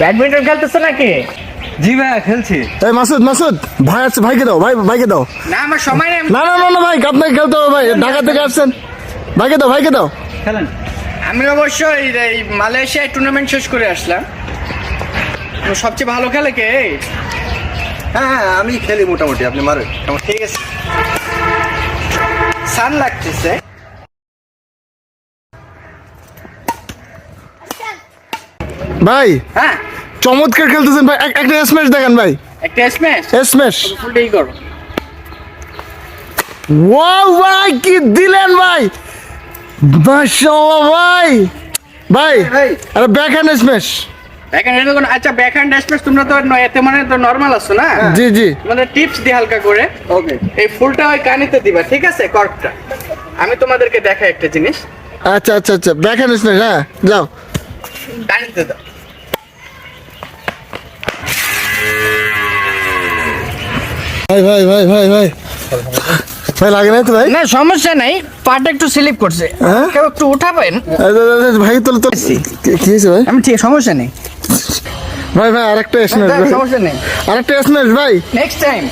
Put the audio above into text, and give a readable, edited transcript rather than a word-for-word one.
Badminton খেলতেছো নাকি? জি ভাইয়া খেলছি। এই মাসুদ মাসুদ ভাই আছে, ভাইকে দাও, ভাইকে দাও। না আমার সময় নেই। না না না না ভাই, আপনাকে খেলতে হবে ভাই, ঢাকা থেকে আসছেন। ভাইকে দাও। খেলেন। আমি অবশ্যই এই মালয়েশিয়ায় টুর্নামেন্ট শেষ করে আসলাম। তো সবচেয়ে ভালো খেলে কে? হ্যাঁ আমি খেলি মোটামুটি, আপনি মারেন। ঠিক আছে। সান লাগতেছে। ভাই হ্যাঁ চমৎকার খেলতেছেন ভাই, একটা স্ম্যাশ দেখেন ভাই। একটা স্ম্যাশ। স্ম্যাশ ফুলটাই করো। ওয়াও ভাই কি দিলেন ভাই, মাশাআল্লাহ ভাই। ভাই আরে ব্যাকহ্যান্ড স্ম্যাশ। ব্যাকহ্যান্ড কোন? আচ্ছা ব্যাকহ্যান্ড স্ম্যাশ তোমরা তো এতে মানে তো নরমাল আছো না? জি জি। তোমাদের টিপস দি হালকা করে। ওকে। এই ফুলটা ওই কানিতে দিবা, ঠিক আছে? কর্কটা আমি তোমাদেরকে দেখাই একটা জিনিস। আচ্ছা আচ্ছা আচ্ছা, ব্যাকহ্যান্ড স্ম্যাশ। হ্যাঁ যাও। কানিতে দাও। ভাই ভাই ভাই ভাই ভাই ভাই লাগে নাই তো ভাই? না সমস্যা নাই, পাটা একটু স্লিপ করছে। হ্যাঁ? কেউ একটু উঠাবেন? ভাই তোলে তো কি হয়েছে ভাই? আমি ঠিক সমস্যা নেই। ভাই ভাই আরেকটা স্ম্যাশ ভাই, সমস্যা নেই, আরেকটা স্ম্যাশ ভাই। Next time.